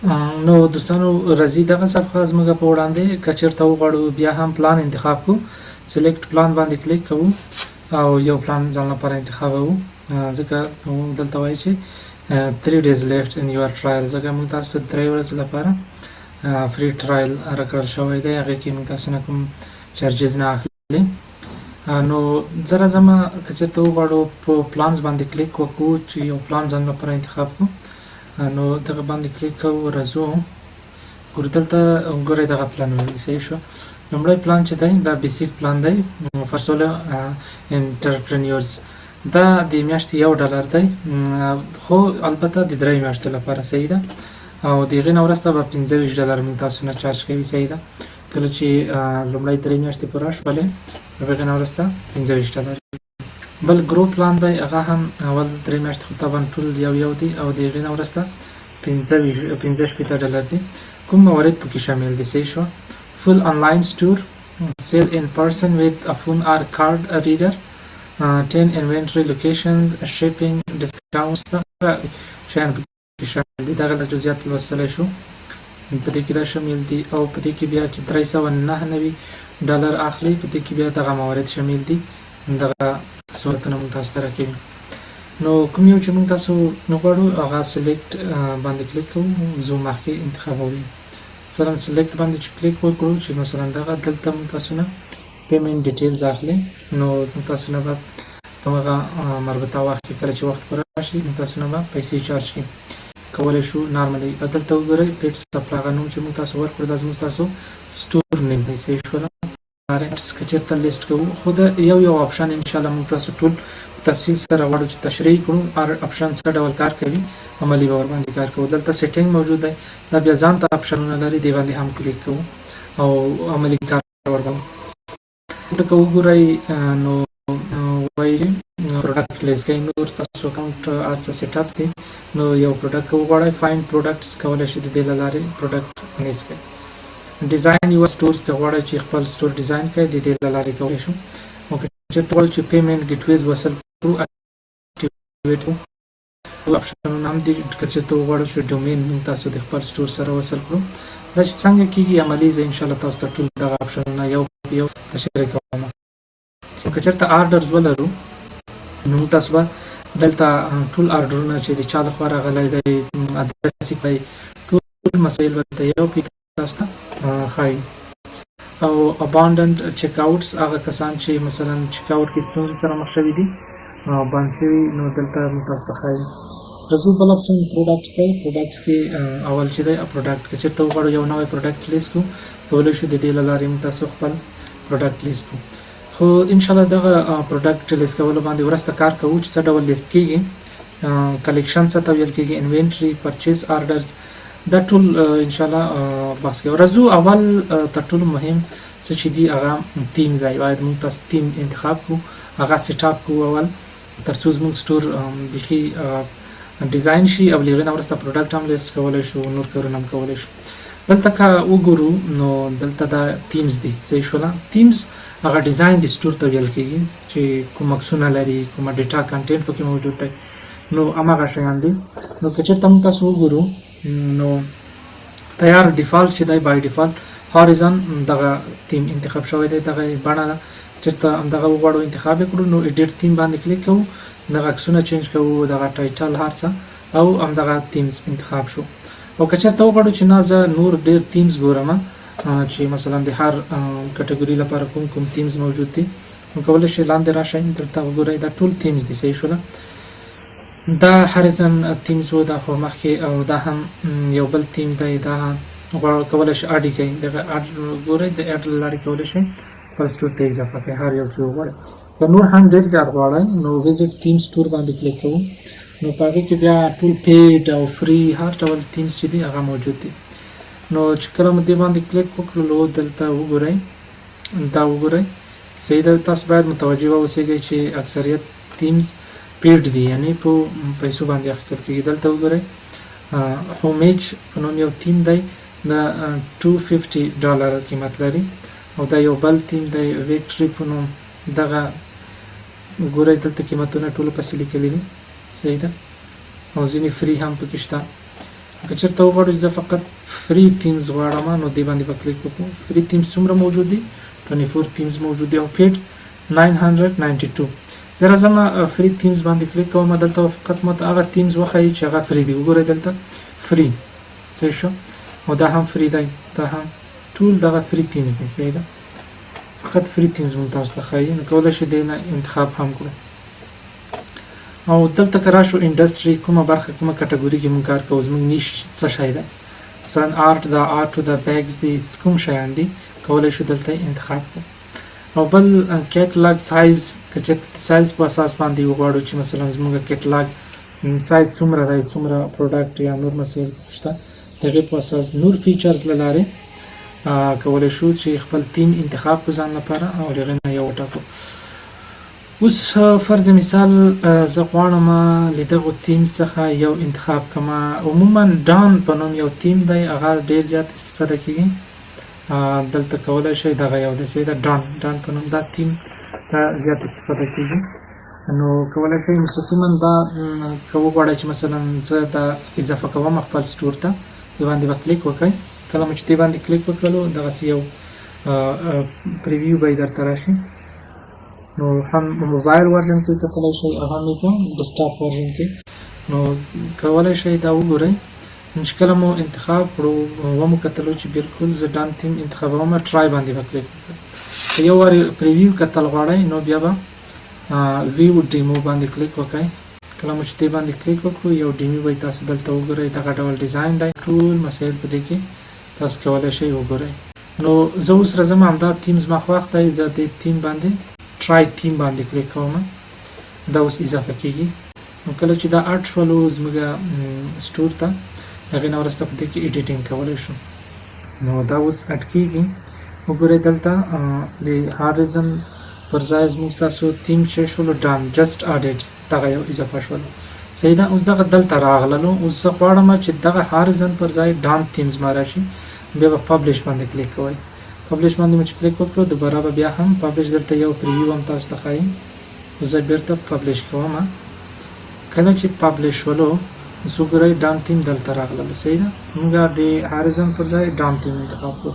نو دوستانو راځي دغه صفحه زموږ په وړاندې که چېرته وغواړو بیا هم پلان انتخاب کړو سلیکټ پلان باندې کلیک کوو او یو پلان ځان لپاره انتخابوو ځکه دلته وایي چې 3 days left in your trial ځکه موږ تاسو 3 ورځې لپاره فری ټرایل راکړل شوی دی هغې کې موږ تاسو نه کوم چارجز نه اخلي نو زه راځم که چېرته وغواړو په پلانز باندې کلیک وکړو چې یو پلان ځان لپاره انتخاب کړو نو دغه باندې کلیک کوو راځو ګورو دلته ګورئ دغه پلان ویل صحیح شو لومړی پلان چې دی دا بیسیک پلان دی فار سولو انټرپرینیورز دا د میاشتې $1 دی خو البته د 3 میاشتو لپاره صحیح ده او د هغې نه وروسته به $25 موږ تاسو نه چارج کوي صحیح ده کله چې لومړی 3 میاشتې پوره شولې د هغې نه وروسته $25 بل ګرو پلان دی هغه هم اول 3 میاشتې خو طبعا ټول یو دی او د هغې نه وروسته $15 دی کوم موارد پکې شامل دي صحیح شو فل آنلاین سټور سیل ان پرسن with a phone or card reader 10 inventory locations shipping discounts شیان پکې شامل دي دغه له جزئیات لوستلی شو په دې کې دا شامل دي او په دې کې بیا چې $399 اخلي په دې کې بیا دغه موارد شامل دي دغه صورتونه موږ تاسو ته راکوي نو کوم یو چې موږ تاسو وغواړو هغه سلیکټ باندې کلیک کوو زو مخکې انتخابول مثلا سلیکټ باندې چې کلیک وکړو چې مثلا دغه دلته موږ تاسو نه پیمنټ ډیټیلز اخلي نو موږ تاسو نه به په هغه مربوطه وخت کې کله چې وخت پوره شي موږ تاسو نه به پیسې چارج کړي کولی شو نارملی دلته وګورئ پیټ سپل هغه نوم چې موږ تاسو ورکړو دا زموږ تاسو سټور نیم دی صحیح شوله که چېرته لیست کوو خو د یو اپشن انشاءالله موږ تاسو ټول تفصیل سره غواړو چې تشریح کړو هر اپشن څه ډول کار کوي عملی به ورباندې کار کوو دلته سیټینګ موجود دی دا بیا ځان ته اپشنونه لري دې باندې هم کلیک کوو او عملی کار ورباندې دلته وګورئ نو وایي پروډکټ لیست کوي نور تاسو اکاونټ هر څه سیټ اپ دی نو یو پروډکټ وغواړئ فایند پروډکټس کولی شئ د دې له لارې پروډکټ لیست کړئ ډیزاین یو سټورز که غواړئ چې خپل سټور ډیزاین کړئ د دې له لارې کولی شو او که چېرته غواړئ چې پیمنټ ګیټ ویز وصل کړو اکټیویټ کړو اپشنونه هم دي که چېرته وغواړو چې ډومین موږ تاسو د خپل سټور سره وصل کړو دا چې څنګه کېږي عملي زه انشاءالله تاسو ته ټول دغه اپشنونه یو په یو تشریح کوم که چېرته آرډرز ولرو نو موږ تاسو به دلته ټول آرډرونه چې د چا لخوا راغلی دی ادرس یې کوئ ټول مسایل به د یو پې تاسو ته ښایي او ابانډنټ چیک آوټس هغه کسان چې مثلا چیک آوټ کې ستونزې سره مخ شوي دي بند شوي نو دلته موږ تاسو ته ښایي رزو بل اپشن پروډکټس دی پروډکټس کې اول چې دی پروډکټ که چېرته وغواړو یو نوی پروډکټ لیست کړو کولی شو د دې له لارې موږ تاسو خپل پروډکټ لیست کړو خو انشاءالله دغه پروډکټ لیست کولو باندې وروسته کار کوو چې څه ډول لیست کېږي کلیکشن څه ته ویل کېږي انوینټري پرچیز آرډرز دا ټول انشاءالله بحث کوو راځو اول تر ټولو مهم څه چې دي هغه تیم دی باید موږ تاسو تیم انتخاب کړو هغه سیټ اپ کړو اول تر څو زموږ سټور بیخي ډیزاین شي او له هغې نه وروسته پروډکټ هم لیست کولی شو نور کارونه هم کولی شو دلته که وګورو نو دلته دا تیمز دي صحیح شوله تیمز هغه ډیزاین د سټور ته ویل کېږي چې کوم عکسونه لري کومه ډیټا کنټینټ پکې موجود دی نو هماغه شیان دي نو که چېرته موږ تاسو وګورو نو تیار ډیفالټ چې دی بای ډیفالټ هاریزن دغه تیم انتخاب شوی دی دغه بڼه ده چېرته همدغه وغواړو انتخاب یې کړو نو ایډیټ تیم باندې کلیک کوو دغه عکسونه چینج کوو دغه ټایټل هر څه او همدغه تیمز انتخاب شو او که چېرته وغواړو چې نه زه نور ډېر تیمز ګورم چې مثلا د هر کټګوري لپاره کوم کوم تیمز موجود دي نو کولی شئ لاندې راشئ دلته وګورئ دا ټول تیمز دي صحیح شوله دا هریزن تیمز و دا خو مخکې او دا هم یو بل تیم دی دا کولی شئ اډ یې کوئ دغه اډ ګورئ د اډ له لارې کولی شئ خپل سټور ته اضافه کړئ هر یو چې وغواړئ که نور هم ډېر زیات غواړئ نو ویزټ تیم سټور باندې کلیک کوو نو په هغې کې بیا ټول پیډ او فری هر ډول تیمز چې دي هغه موجود دي نو چې کله مو دې باندې کلیک وکړلو دلته وګورئ دا وګورئ صحیح ده تاسو باید متوجه واوسئ چې اکثریت تیمز پیډ دي یعنی په پیسو باندې اخیستل کېږي دلته وګورئ هومیج په نوم یو تیم دی دا $250 قیمت لري او دا یو بل تیم دی ویکټري په نوم دغه ګورئ دلته قیمتونه ټولو پسې لیکلي دي صحیح ده او ځینې فری هم پکې شته که چېرته وغواړو چې زه فقط فری تیمز غواړم نو دې باندې به کلیک وکړو. فری تیمز څومره موجود دي؟ 24 تیمز موجود دي او پیډ 992. زه راځم فری تیمز باندې کلیک کوم. دلته فقط ماته هغه تیمز وښایي چې هغه فری دي. وګورئ دلته فری صحیح شو او دا هم فری دی، دا هم ټول دغه فری تیمز دي. صحیح ده، فقط فری تیمز مونږ تاسو ته ښایي. نو کولی شئ دې نه انتخاب هم کړو. او دلته که راشو انډسټري کومه برخه کومه کټګوري کې مونږ کار کوو، زموږ نیش څه شی دی، مثلا آرټ دا آرټ دا بیګز دي کوم شیان دي، کولی شو دلته انتخاب کړو. او بل کیټلاګ سایز که چېرته سایز په اساس باندې وغواړو چې مثلا زموږ کیټلاګ سایز څومره دی، څومره پروډکټ یا نور مسایل شته، د هغې په اساس نور فیچرز له لارې کولی شو چې خپل تیم انتخاب کړو ځان لپاره او د هغې نه یو وټاکو. اوس فرض مثال زه غواړم له دغو تیم څخه یو انتخاب کړم. عموما ډان په نوم یو تیم دی، هغه ډېر زیات استفاده کېږي. دلته کولی شئ دغه یو دی صحیح ده، ډان په نوم دا تیم دا زیات استفاده کېږي. نو کولی شئ مستقیما دا که وغواړئ چې مثلا زه دا اضافه کوم خپل سټور ته، دې باندې به کلیک وکړئ. کله مو چې دې باندې کلیک وکړلو دغسې یو پریویو به یې درته راشي. نو هم موبایل ورژن کې کتلی شئ او هم یې په ډیسکټاپ ورژن کې. نو کولی شئ دا وګورئ چې کله مو انتخاب کړو ومو کتلو چې بالکل زه ډان تیم انتخابوم، ټرای باندې به کلیک وکړئ. که یو وارې پریویو کتل غواړئ نو بیا به ویو ډیمو باندې کلیک وکړئ. کله مو چې دې باندې کلیک وکړو یو ډیمو به تاسو دلته وګورئ. دغه ډول ډیزاین دی، ټول مسایل په دې کې تاسو کولی شئ وګورئ. نو زه اوس راځم همدا تیم زما خوښ دی، زه دې تیم باندې ټرای تیم باندې کلیک کوم. دا اوس اضافه کېږي. نو کله چې دا اډ شولو زموږ سټور ته، هغې نه وروسته په دې کې ایډیټینګ کولی شو. نو دا اوس اډ کېږي. وګورئ دلته د هاریزن پر ځای زموږ ستاسو تیم چې شولو ډان جسټ اډډ دغه یو اضافه شولو. صحیح ده. اوس دغه دلته راغللو. اوس زه غواړم چې دغه هاریزن پر ځای ډان تیم زما راشي. بیا به پبلش باندې کلیک کوئ. پبلش باندې مو چې کلیک وکړو دوباره به بیا هم پبلش دلته یو پریویو هم تاسو ته ښایي. زه بیرته پبلش کوم. کله چې پبلش ولو اوس وګورئ ډان تیم دلته راغللو. صحیح ده. موږ د هاریزن پر ځای ډان تیم انتخاب کړو.